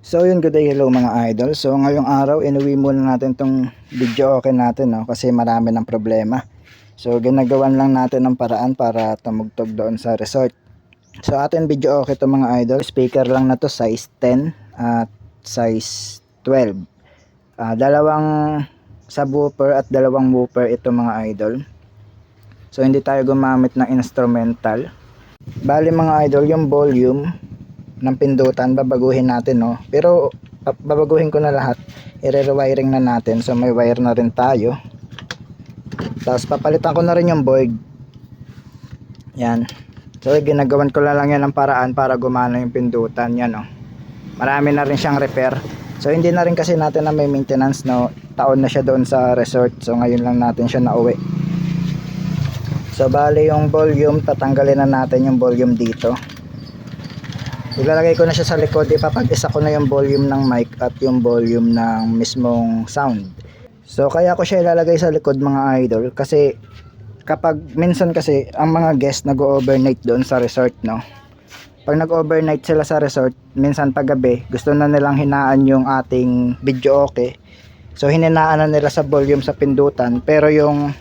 So yun, good day, hello mga idol. So ngayong araw, inuwi muna natin tong video okay natin, no? Kasi marami ng problema. So ginagawan lang natin ng paraan para tumugtog doon sa resort. So atin video okay to mga idol. Speaker lang na to, size 10 at size 12. Dalawang subwoofer at dalawang woofer ito mga idol. So hindi tayo gumamit ng instrumental. Bali mga idol, yung volume ng pindutan babaguhin natin, no? Pero babaguhin ko na lahat, i-rewiring na natin. So may wire na rin tayo, tapos papalitan ko na rin yung board. Yan, so ginagawan ko lang yan ng paraan para gumana yung pindutan. Yan, no? Marami na rin siyang repair. So hindi na rin kasi natin na may maintenance, no? Taon na siya doon sa resort, so ngayon lang natin siya nauwi. So bali yung volume, tatanggalin na natin yung volume dito. Ilalagay ko na siya sa likod, ipapag-isa ko na yung volume ng mic at yung volume ng mismong sound. So kaya ko siya ilalagay sa likod mga idol, kasi kapag minsan kasi ang mga guest nag-overnight doon sa resort, no? Pag nag-overnight sila sa resort, minsan paggabi, gusto na nilang hinaan yung ating video okay. So hininaan na nila sa volume sa pindutan, pero yung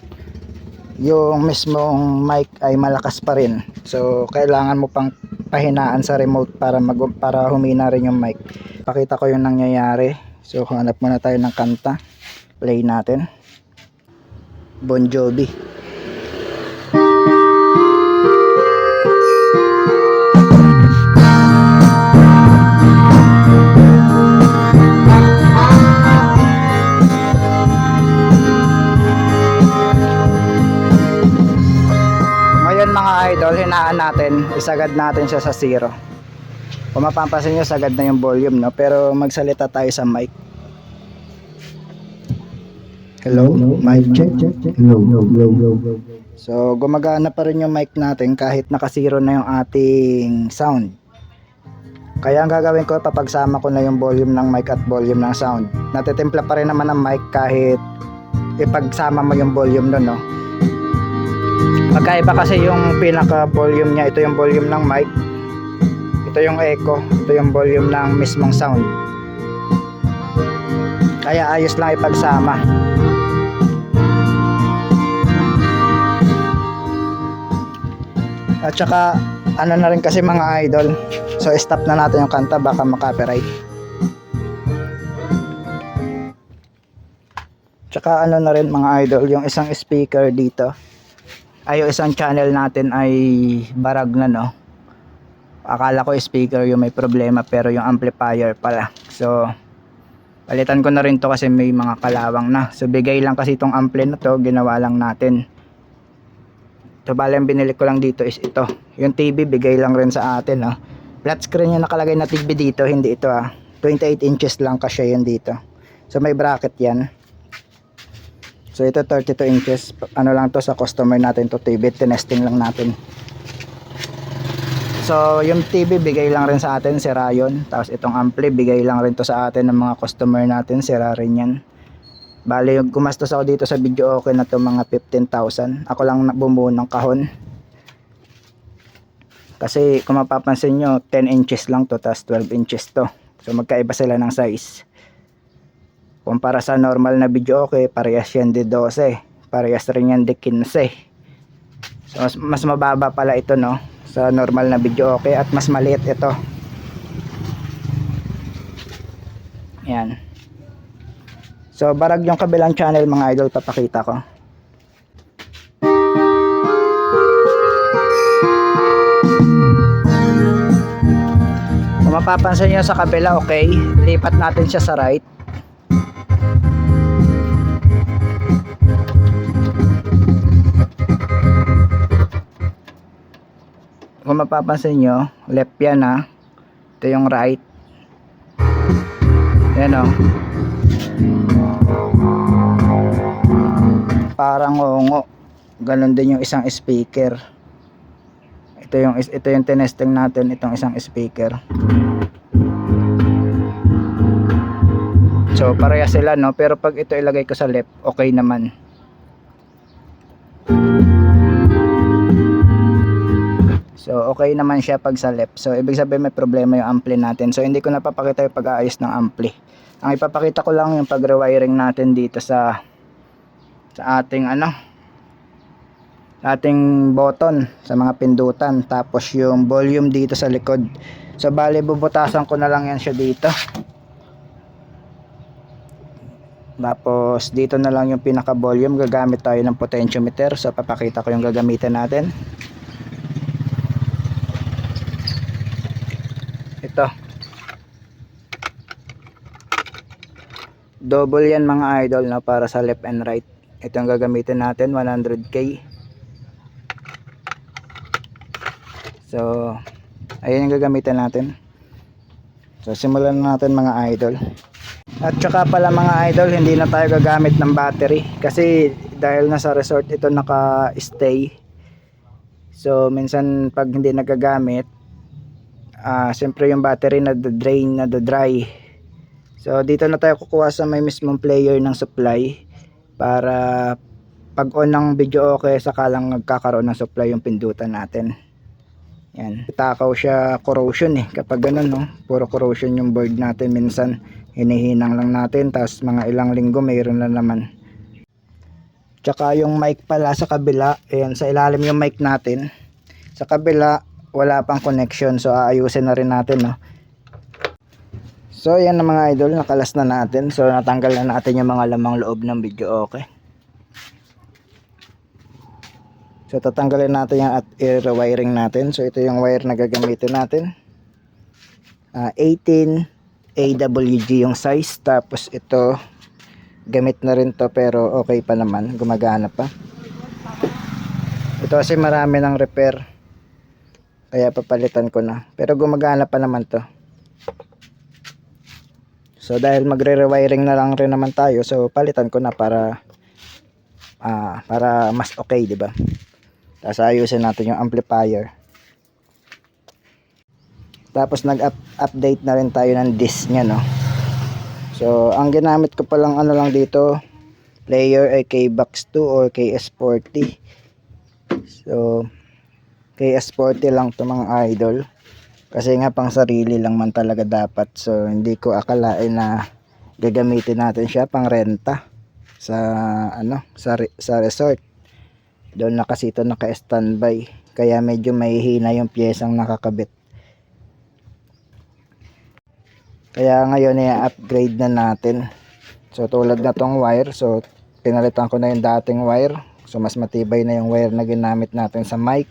mismong mic ay malakas pa rin. So kailangan mo pang pahinaan sa remote para humina rin yung mic. Pakita ko yung nangyayari. So hanap muna tayo ng kanta, play natin. Bon Jovi. Ngayon mga idol, hinaan natin, isagad natin siya sa 0. Kung mapapansin nyo, sagad na yung volume, no? Pero magsalita tayo sa mic. Hello? Mic check. Hello. So gumagana pa rin yung mic natin kahit naka-0 na yung ating sound. Kaya ang gagawin ko, papagsama ko na yung volume ng mic at volume ng sound. Natitimpla pa rin naman ang mic kahit ipagsama mo yung volume doon, no? Magkaiba kasi yung pinaka volume niya. Ito yung volume ng mic, ito yung echo, ito yung volume ng mismong sound. Kaya ayos lang ipagsama. At saka ano na rin kasi mga idol, so stop na natin yung kanta, baka makopyright. Tsaka ano na rin mga idol, yung isang speaker dito, ay yung isang channel natin ay barag na, no? Akala ko speaker yung may problema, pero yung amplifier pala. So palitan ko na rin to kasi may mga kalawang na. So bigay lang kasi itong ampli na to, ginawa lang natin. So bali ang binili ko lang dito is ito. Yung TV bigay lang rin sa atin, no? Flat screen yung nakalagay na TV dito, hindi ito 28 inches lang kasi yun dito. So may bracket yan. So ito 32 inches, ano lang to sa customer natin to TV, tinesting lang natin. So yung TV bigay lang rin sa atin, sira yun. Tapos itong ampli bigay lang rin to sa atin ng mga customer natin, sira rin yan. Bali gumastos ako dito sa video okay na to mga 15,000. Ako lang bumuo ng kahon. Kasi kung mapapansin nyo, 10 inches lang to, tapos 12 inches to. So magkaiba sila ng size. Kumpara sa normal na video okay, parehas yan de 12, parehas rin yan de 15. So mas mababa pala ito, no, sa normal na video okay, at mas maliit ito. Yan. So barag yung kabilang channel mga idol, papakita ko. Kung mapapansin nyo sa kabila, okay, lipat natin siya sa right. Kung mapapansin nyo, left yan, ito yung right. Yan, parang ongo. Ganon din yung isang speaker. Ito yung tinesting natin, itong isang speaker. So pareha sila, no? Pero pag ito ilagay ko sa left, okay naman. So okay naman siya pag sa left. So ibig sabihin may problema yung ampli natin. So hindi ko napapakita yung pag-aayos ng ampli. Ang ipapakita ko lang yung pag-rewiring natin dito sa ating ating button sa mga pindutan, tapos yung volume dito sa likod. So bali bubutasan ko na lang yan siya dito. Tapos dito na lang yung pinaka volume, gagamit tayo ng potentiometer. So papakita ko yung gagamitin natin. Ito. Double yan mga idol, no, para sa left and right. Ito yung gagamitin natin, 100k. So ayun yung gagamitin natin. So simulan natin mga idol. At saka pala mga idol, hindi na tayo gagamit ng battery kasi dahil nasa resort ito naka-stay. So minsan pag hindi nagagamit, siyempre yung battery na drain, na dry. So dito na tayo kukuha sa may mismong player ng supply para pag on ng video okay, saka lang nagkakaroon ng supply yung pindutan natin. Yan, takaw siya corrosion kapag ganun, no, puro corrosion yung board natin. Minsan hinihinang lang natin, tapos mga ilang linggo mayroon na naman. Tsaka yung mic pala sa kabila, ayan, sa ilalim yung mic natin, sa kabila wala pang connection, so aayusin na rin natin, no. So yan na mga idol, nakalas na natin. So natanggal na natin yung mga lamang loob ng video okay. So tatanggalin natin yan at i-rewiring natin. So ito yung wire na gagamitin natin, 18 AWG yung size. Tapos ito gamit na rin to pero okay pa naman, gumagana pa. Ito kasi marami ng repair kaya papalitan ko na, pero gumagana pa naman to. So dahil magre-rewiring na lang rin naman tayo, so palitan ko na para mas okay, di ba? Tapos ayusin natin yung amplifier. Tapos nag-update na rin tayo ng disc nya, no. So ang ginamit ko palang lang dito, player ay KBox 2 or KS40. So KS40 lang to mga idol, kasi nga pang sarili lang man talaga dapat. So hindi ko akalain na gagamitin natin siya pang renta sa sa resort. Doon na kasi ito naka-standby, kaya medyo mahihina yung piyesang nakakabit. Kaya ngayon i-upgrade na natin. So tulad na tong wire, so pinalitan ko na yung dating wire. So mas matibay na yung wire na ginamit natin sa mic,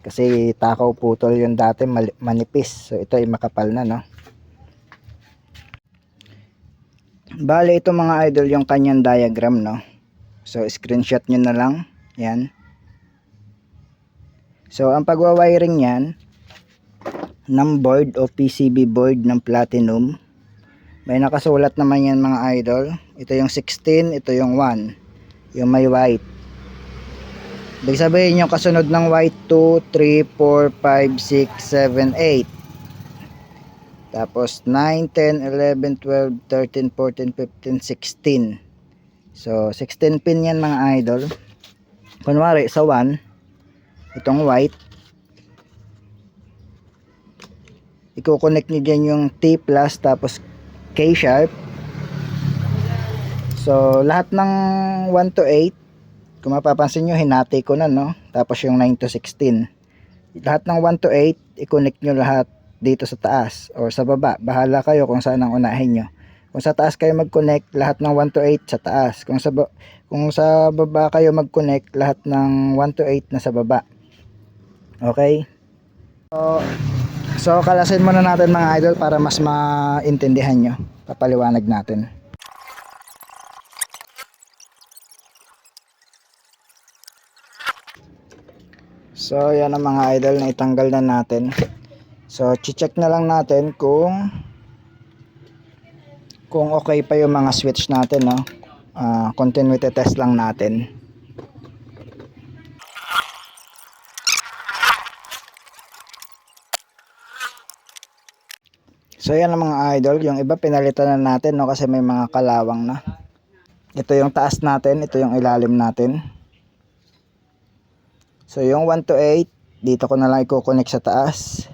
kasi takaw putol yung dati, manipis. So ito ay makapal na, no. Bale ito mga idol yung kanyang diagram, no. So screenshot nyo na lang yan. So ang pagwa-wiring yan ng board o PCB board ng platinum, may nakasulat naman yan mga idol. Ito yung 16, ito yung 1, yung may white. Ibig sabihin yung kasunod ng white, 2, 3, 4, 5, 6, 7, 8. Tapos 9, 10, 11, 12, 13, 14, 15, 16. So 16 pin yan mga idol. Kunwari sa 1, itong white, i-connect nyo dyan yung T plus tapos K sharp. So lahat ng 1 to 8, kung mapapansin nyo, hinati ko na, no. Tapos yung 9 to 16, lahat ng 1 to 8 i-connect nyo lahat dito sa taas or sa baba, bahala kayo kung saan ang unahin nyo. Kung sa taas kayo mag-connect, lahat ng 1 to 8 sa taas. Kung sa baba kayo mag-connect, lahat ng 1 to 8 na sa baba. Okay? So kalasin muna natin mga idol para mas maintindihan nyo. Papaliwanag natin. So yan ang mga idol, na itanggal na natin. So check na lang natin kung okay pa yung mga switch natin, no. Continuity test lang natin. So yan ang mga idol, yung iba pinalitan na natin, no, kasi may mga kalawang na. Ito yung taas natin, ito yung ilalim natin. So yung 1 to 8 dito ko na lang i-connect sa taas.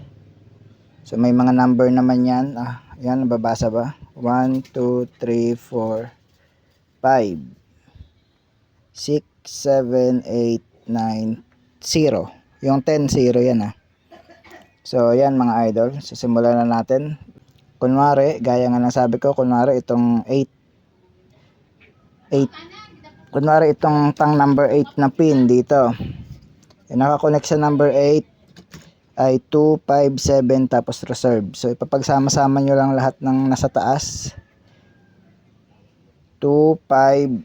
So may mga number naman yan. Yan, nababasa ba? 1, 2, 3, 4, 5, 6, 7, 8, 9, 0. Yung 10, 0 yan. So yan mga idol, simulan na natin. Kunwari, gaya nga ng sabi ko, kunwari itong 8, kunwari itong tang number 8 na pin dito, nakakonect sa number 8 ay 2, 5, 7 tapos reserve. So ipapagsama-sama nyo lang lahat ng nasa taas. 2, 5,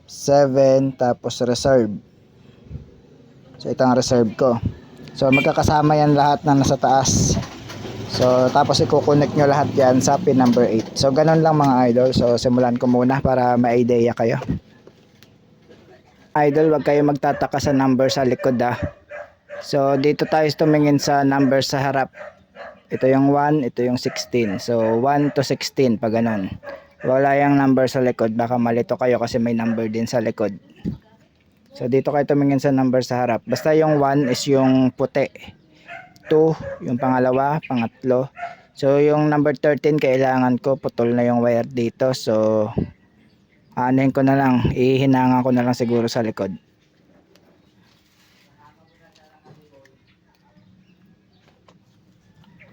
7 tapos reserve. So ito ang reserve ko. So magkakasama yan lahat na nasa taas. So tapos i-connect nyo lahat yan sa pin number 8. So ganun lang mga idol. So simulan ko muna para ma-idea kayo. Idol, wag kayo magtataka sa number sa likod So dito tayo tumingin sa number sa harap. Ito yung 1, ito yung 16. So 1 to 16 pa ganun. Wala yung number sa likod, baka malito kayo kasi may number din sa likod. So dito kayo tumingin sa number sa harap. Basta yung 1 is yung puti, 2 yung pangalawa, pangatlo. So yung number 13 kailangan ko putol na yung wire dito. So anuhin ko na lang, ihinangan ko na lang siguro sa likod.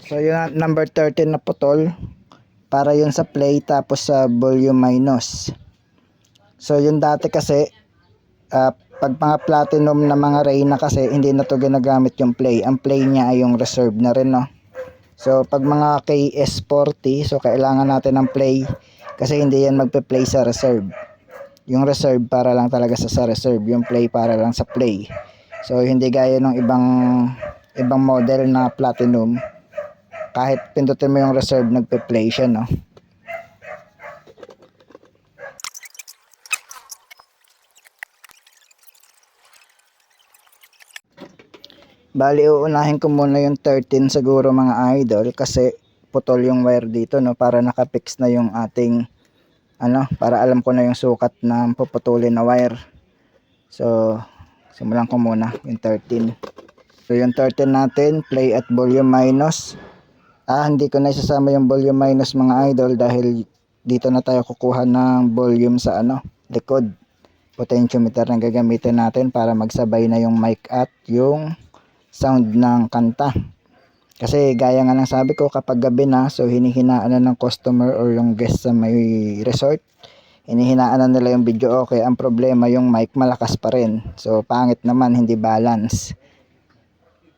So yung number 13 na putol, para yun sa play tapos sa volume minus. So yung dati kasi pag mga platinum na mga Reyna kasi hindi na to ginagamit yung play. Ang play niya ay yung reserve na rin, no. So pag mga KS40, so kailangan natin ng play kasi hindi yan magpe-play sa reserve. Yung reserve para lang talaga sa reserve, yung play para lang sa play. So hindi gaya ng ibang model na platinum, kahit pindutin mo yung reserve nagpe-play siya, no. Bali uunahin ko muna yung 13 siguro mga idol kasi putol yung wire dito, no, para nakapix na yung ating para alam ko na yung sukat na puputulin na wire. So simulan ko muna yung 13. So yung 13 natin, play at volume minus. Hindi ko na isasama yung volume minus mga idol dahil dito na tayo kukuha ng volume sa likod. Potentiometer na gagamitin natin para magsabay na yung mic at yung sound ng kanta. Kasi gaya nga ng sabi ko, kapag gabi na, so hinihinaan na ng customer or yung guest sa may resort, hinihinaan na nila yung video okay. Ang problema yung mic malakas pa rin. So pangit naman, hindi balance.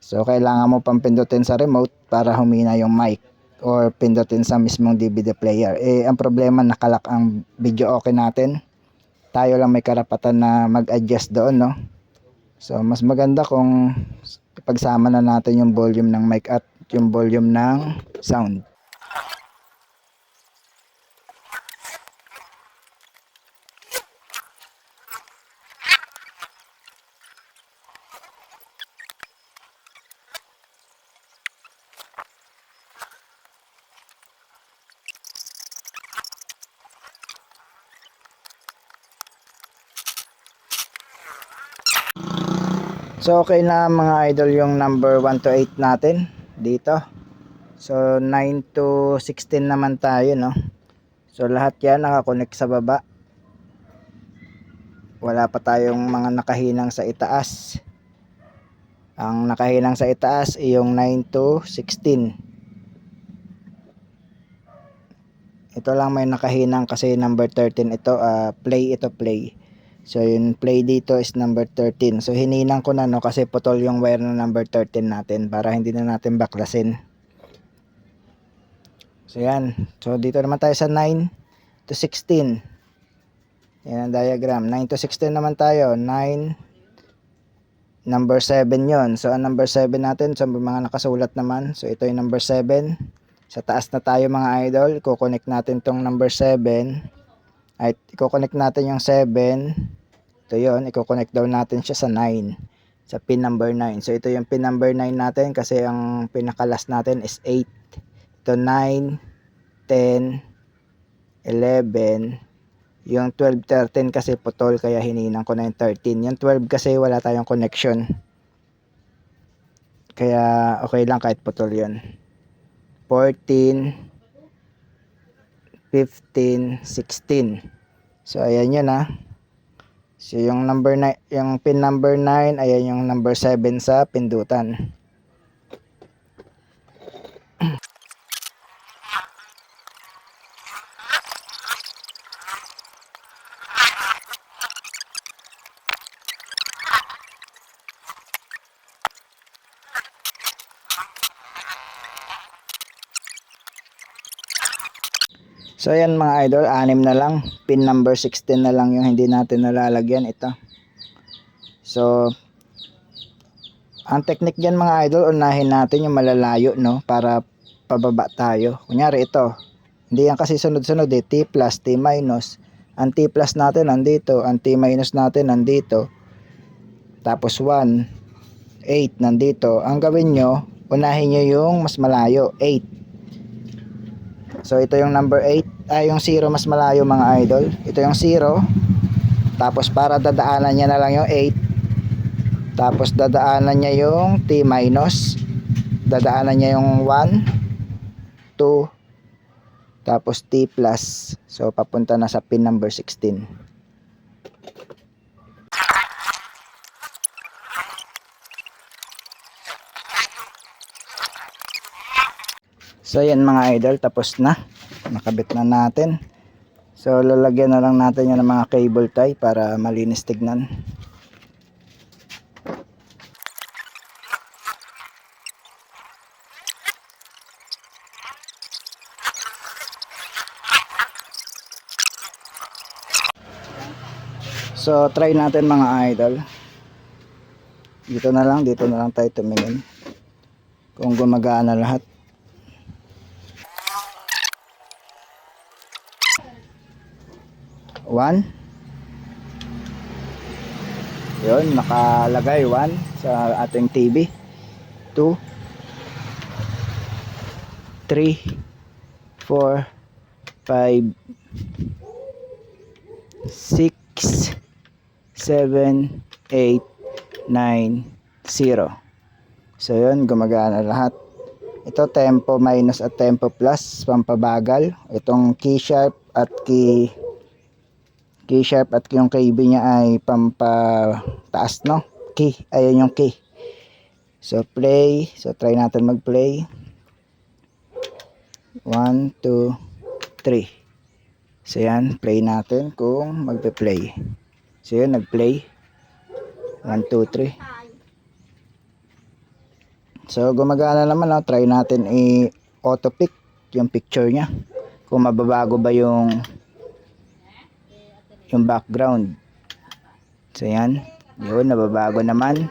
So kailangan mo pang pindutin sa remote para humina yung mic or pindutin sa mismong DVD player. Ang problema nakalak ang video okay natin. Tayo lang may karapatan na mag-adjust doon, no. So mas maganda kung pagsama na natin yung volume ng mic at yung volume ng sound. So okay na mga idol yung number 1 to 8 natin dito. So 9 to 16 naman tayo, no. So lahat yan nakakonect sa baba. Wala pa tayong mga nakahinang sa itaas. Ang nakahinang sa itaas ay yung 9 to 16. Ito lang may nakahinang kasi number 13 ito, play. So yung play dito is number 13. So hininang ko na, no, kasi putol yung wire ng number 13 natin para hindi na natin baklasin. So yan. So dito naman tayo sa 9 to 16. Yan ang diagram. 9 to 16 naman tayo. 9, number 7 yon. So ang number 7 natin, so mga nakasulat naman. So ito yung number 7. Sa taas na tayo mga idol. I-connect natin tong number 7. Ay, i-connect natin yung 7. Ito yun, i-connect daw natin siya sa 9, sa pin number 9. So ito yung pin number 9 natin kasi ang pinakalas natin is 8. Ito 9, 10, 11, Yung 12, 13 kasi putol, kaya hininang ko na yung 13. Yung 12 kasi wala tayong connection. Kaya okay lang kahit putol yun. 14, 15, 16. So ayan yun ha. So yung number 9, yung pin number 9, ayan yung number 7 sa pindutan. So ayan mga idol, 6 na lang. Pin number 16 na lang yung hindi natin nalalagyan, ito. So ang technique diyan mga idol, unahin natin yung malalayo, no, para pababa tayo. Kunyari ito, hindi yan kasi sunod-sunod eh, T plus, T minus. Ang T plus natin nandito, ang T minus natin nandito. Tapos 1, 8 nandito. Ang gawin nyo, unahin nyo yung mas malayo, 8. So ito yung number 8, yung 0 mas malayo mga idol. Ito yung 0. Tapos para dadaanan niya na lang yung 8. Tapos dadaanan niya yung T minus. Dadaanan niya yung 1, 2, tapos T plus. So papunta na sa pin number 16. So yan mga idol, tapos na. Nakabit na natin. So lalagyan na lang natin yan ng mga cable tie para malinis tignan. So try natin mga idol. Dito na lang tayo tumingin kung gumagana lahat. One. Yun, nakalagay 1 sa ating TV. 2, 3, 4, 5, 6, 7, 8, 9, 0. So yun, gumagana lahat. Ito tempo minus at tempo plus, pampabagal. Itong key sharp at key sharp at yung KB niya ay pampataas, no? Key, ayan yung key. So play, so try natin mag play. 1, 2, 3. So yan, play natin kung magpe-play. So yun, nag-play. 1, 2, 3. So gumagana naman, no? Try natin i-auto pick yung picture niya. Kung mababago ba yung background. So yan, yun, nababago naman.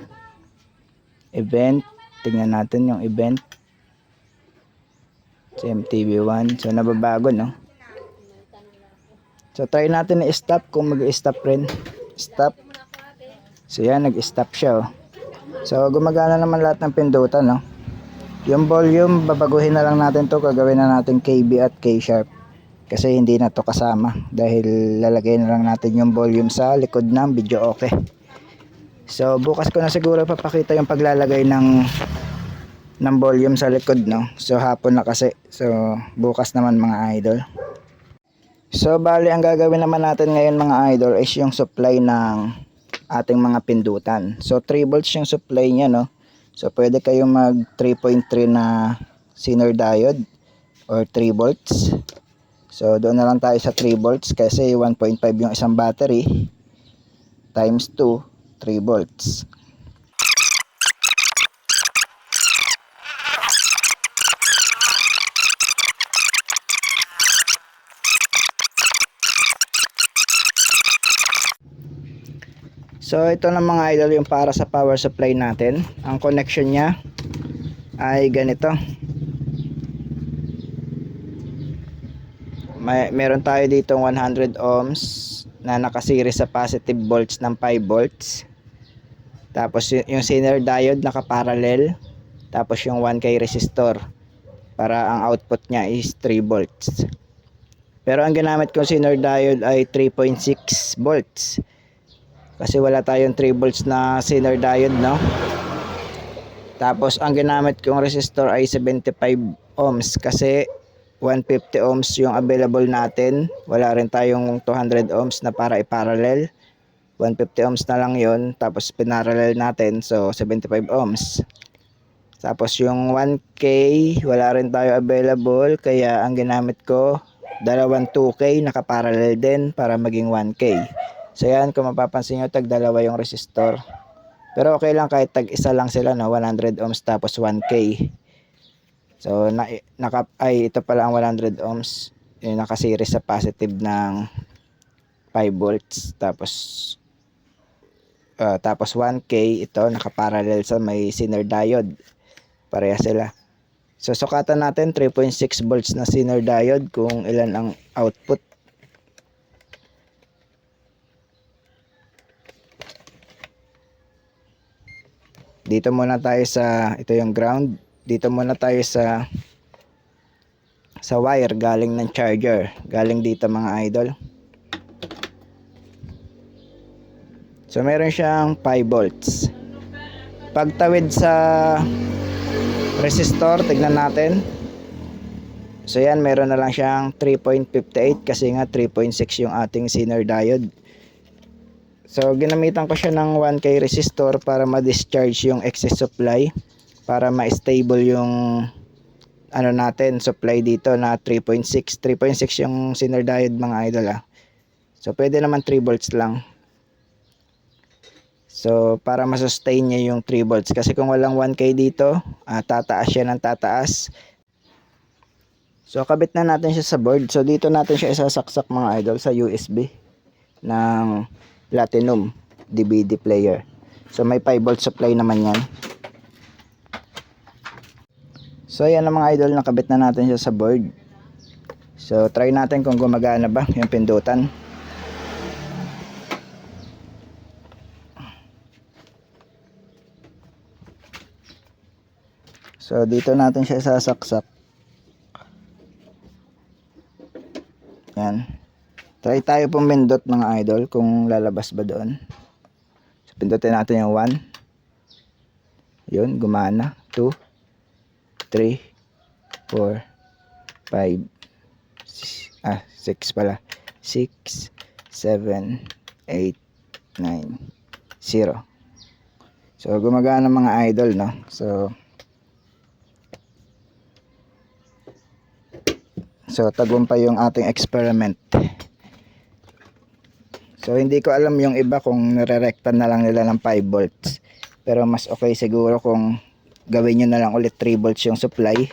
Event, tingnan natin yung event. So MTV1, so nababago, no? So try natin i-stop kung mag-stop rin. Stop. So yan, nag-stop siya, oh. So gumagana naman lahat ng pindutan, no? Yung volume, babaguhin na lang natin to, gagawin na natin KB at K sharp. Kasi hindi na to kasama dahil lalagay na lang natin yung volume sa likod ng video, okay. So bukas ko na siguro papakita yung paglalagay ng volume sa likod, no. So hapon na kasi. So bukas naman mga idol. So bali ang gagawin naman natin ngayon mga idol is yung supply ng ating mga pindutan. So 3 volts yung supply niya, no. So pwede kayong mag 3.3 na Zener diode or 3 volts. So doon na lang tayo sa 3 volts kasi 1.5 yung isang battery times 2, 3 volts. So ito na mga idol yung para sa power supply natin. Ang connection niya ay ganito. Meron tayo dito 100 ohms na nakaseries sa positive volts ng 5 volts. Tapos yung Zener diode nakaparallel. Tapos yung 1K resistor para ang output niya is 3 volts. Pero ang ginamit kong Zener diode ay 3.6 volts. Kasi wala tayong 3 volts na Zener diode, no? Tapos ang ginamit kong resistor ay 75 ohms kasi 150 ohms yung available natin. Wala rin tayong 200 ohms na para i-parallel. 150 ohms na lang yon, tapos pinarallel natin, so 75 ohms. Tapos yung 1K, wala rin tayo available, kaya ang ginamit ko, dalawang 2K, nakaparallel din para maging 1K. So yan, kung mapapansin nyo, tag dalawa yung resistor. Pero okay lang kahit tag isa lang sila, no? 100 ohms tapos 1K. So, ito pala ang 100 ohms. Yung nakaseries sa positive ng 5 volts. Tapos 1K, ito nakaparallel sa may Zener diode. Pareha sila. So, sukatan natin 3.6 volts na Zener diode kung ilan ang output. Dito muna tayo sa, ito yung ground. Dito muna tayo sa wire galing ng charger. Galing dito mga idol. So meron siyang 5 volts. Pagtawid sa resistor, tignan natin. So yan, meron na lang siyang 3.58 kasi nga 3.6 yung ating Zener diode. So ginamitan ko siya ng 1K resistor para ma-discharge yung excess supply, para ma-stable yung ano natin, supply dito na 3.6. 3.6 yung Zener diode mga idol, ah. So pwede naman 3 volts lang. So para ma-sustain niya yung 3 volts, kasi kung walang 1K dito, tataas siya ng tataas. So kabit na natin siya sa board. So dito natin siya isasaksak mga idol sa USB ng Platinum DVD player. So may 5 volt supply naman yan. So ayan na mga idol, nakabit na natin siya sa board. So try natin kung gumagana ba yung pindutan. So dito natin siya isasaksak. Yan. Try tayo pumindot mga idol kung lalabas ba doon. So pindutin natin yung 1. Yun, gumana. 2, 3, 4, 5, 6 pala. 6, 7, 8, 9, 0. So gumagana mga idol, no? So tagumpay yung ating experiment. So hindi ko alam yung iba kung nire-recta na lang nila ng 5 volts. Pero mas okay siguro kung gawin nyo na lang ulit 3 volts yung supply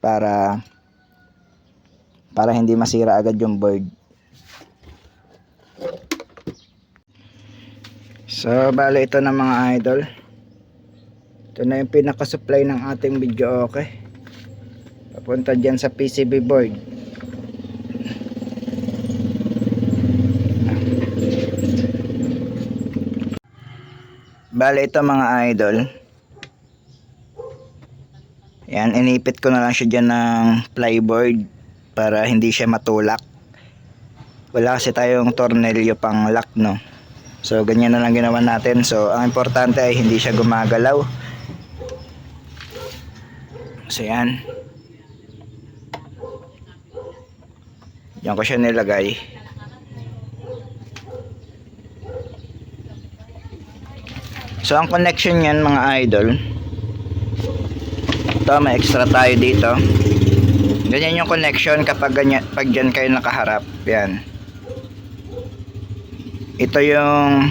para hindi masira agad yung board. So bale ito na mga idol. Ito na yung pinaka-supply ng ating video, okay? Papunta dyan sa PCB board. Bale ito mga idol. Yan, inipit ko na lang siya dyan ng plyboard para hindi siya matulak. Wala kasi tayong tornilyo pang lock, no? So ganyan na lang ginawa natin. So ang importante ay hindi siya gumagalaw. So yan. Diyan ko siya nilagay. So ang connection niyan mga idol, ito may extra tayo dito. Ganyan yung connection kapag ganyan, pag dyan kayo nakaharap. Yan. Ito yung,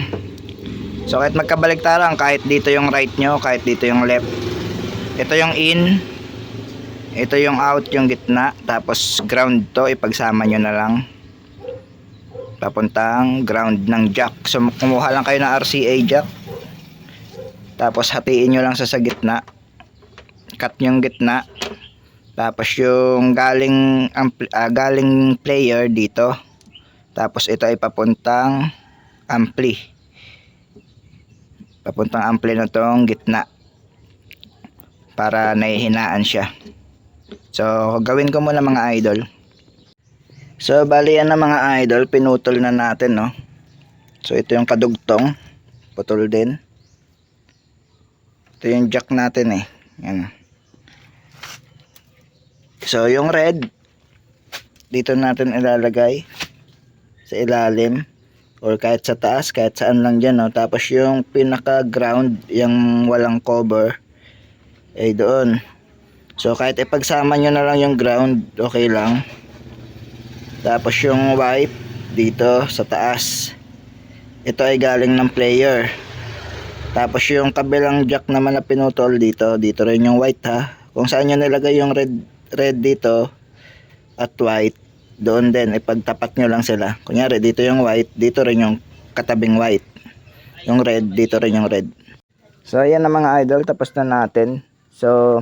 so kahit magkabaligtaran, kahit dito yung right nyo, kahit dito yung left. Ito yung in, ito yung out, yung gitna. Tapos ground to, ipagsama nyo na lang papuntang ground ng jack. So kumuha lang kayo ng RCA jack, tapos hatiin nyo lang sa gitna, cut yung gitna, tapos yung galing player dito, tapos ito ay papuntang ampli na tong gitna para nahihinaan siya. So gawin ko muna mga idol. So bali yan na mga idol, pinutol na natin, no. So ito yung kadugtong, putol din. Ito yung jack natin eh. Yan. So yung red, dito natin ilalagay sa ilalim or kahit sa taas, kahit saan lang dyan, no? Tapos yung pinaka ground, yung walang cover ay doon. So kahit ipagsama nyo na lang yung ground, okay lang. Tapos yung white dito sa taas, ito ay galing ng player. Tapos yung kabilang jack naman na pinutol dito, dito rin yung white ha. Kung saan nyo nilagay yung red dito at white, doon din ipagtapat nyo lang sila. Kunyari dito yung white, dito rin yung katabing white. Yung red, dito rin yung red. So ayan na mga idol, tapos na natin. So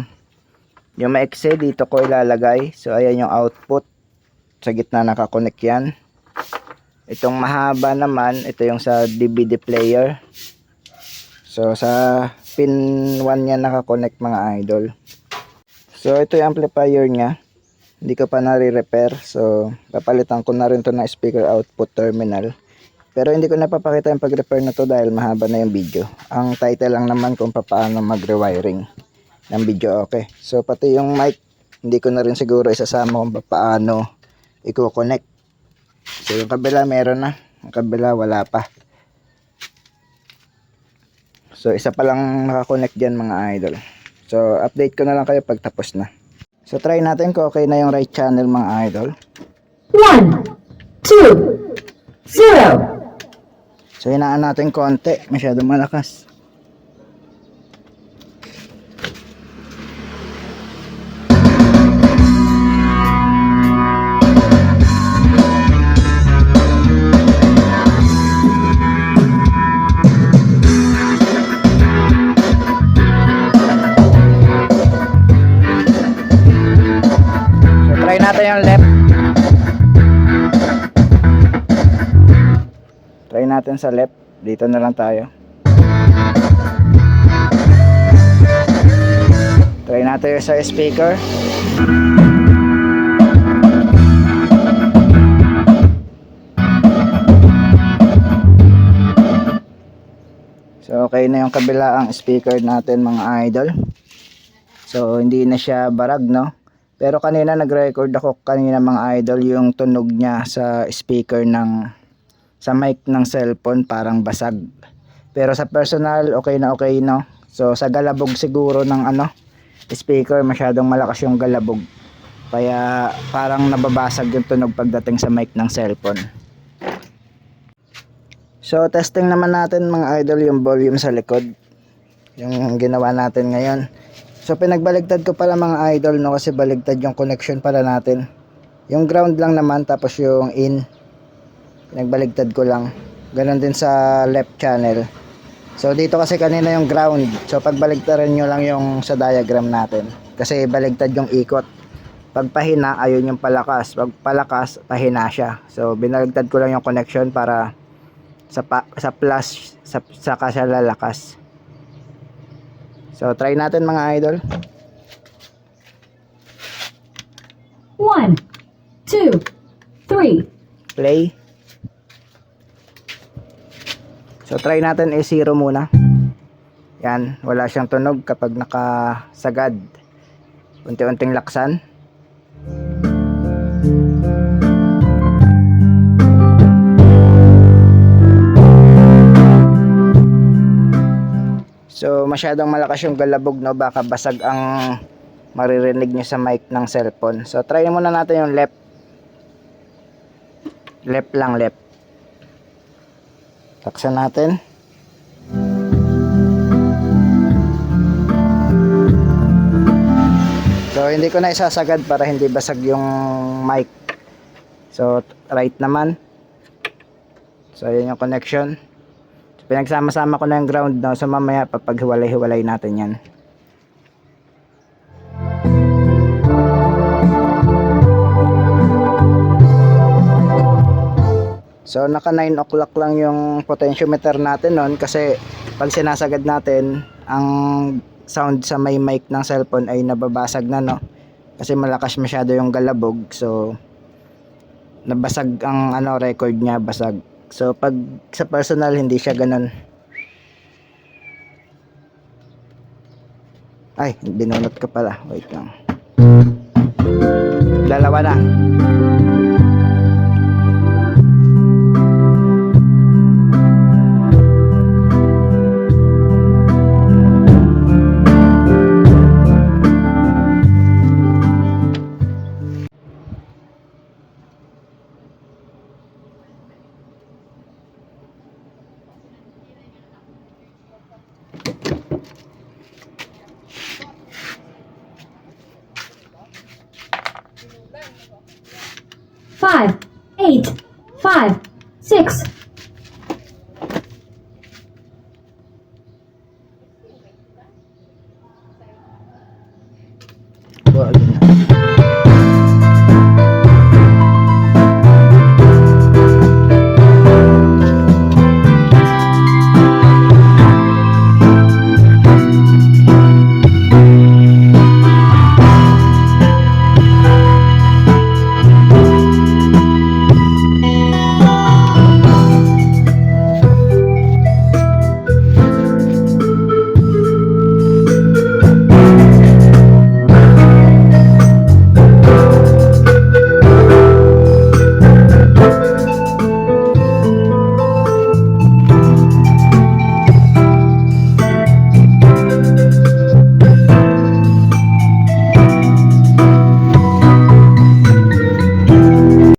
yung maiksi dito ko ilalagay. So ayan yung output. Sa gitna nakakonect yan. Itong mahaba naman, ito yung sa DVD player. So sa pin 1 yan nakakonect mga idol. So ito yung amplifier nya. Hindi ko pa nare-repair. So papalitan ko na rin to ng speaker output terminal. Pero hindi ko napapakita yung pag-repair na to dahil mahaba na yung video. Ang title lang naman kung paano mag-rewiring ng video, okay. So pati yung mic, hindi ko na rin siguro isasama kung paano i-connect. So yung kabila meron na, yung kabila wala pa. So isa pa lang nakakonect dyan mga idol. So update ko na lang kayo pag tapos na. So try natin kung okay na yung right channel mga idol. 1, 2, 0. So hinaan natin konti, masyadong malakas. Try natin yung left. Try natin sa left. Dito na lang tayo. Try natin yung sa speaker. So okay na yung kabilaang speaker natin mga idol. So hindi na siya barag, no? Pero kanina nag-record ako kanina mga idol yung tunog niya sa speaker sa mic ng cellphone parang basag. Pero sa personal okay na okay, no. So sa galabog siguro ng speaker masyadong malakas yung galabog. Kaya parang nababasag yung tunog pagdating sa mic ng cellphone. So testing naman natin mga idol yung volume sa likod. Yung ginawa natin ngayon. So pinagbaligtad ko pala mga idol, no, kasi baligtad yung connection pala natin. Yung ground lang naman tapos yung in. Pinagbaligtad ko lang. Ganon din sa left channel. So dito kasi kanina yung ground. So pagbaligtaran nyo lang yung sa diagram natin. Kasi baligtad yung ikot. Pag pahina, ayun yung palakas. Pag palakas, pahina siya. So binaligtad ko lang yung connection para sa plus saka siya lalakas. So try natin mga idol. 1, 2, 3. Play. So try natin i-0 muna. Yan, wala siyang tunog kapag nakasagad. Unti-unting laksan. So masyadong malakas yung galabog, no, baka basag ang maririnig nyo sa mic ng cellphone. So try muna natin yung left. Left lang, left. Taksan natin. So hindi ko na isasagad para hindi basag yung mic. So right naman. So yun yung connection. Pinagsama-sama ko na yung ground, no? So mamaya papaghiwalay-hiwalay natin yan. So naka 9 o'clock lang yung potentiometer natin nun, kasi pag sinasagad natin ang sound sa may mic ng cellphone ay nababasag na, no? Kasi malakas masyado yung galabog. So nabasag ang ano record niya, basag. So pag sa personal hindi siya ganun. Ay, binunot ko pala. Wait lang. Dalawa na. Five, 8, 5, 6,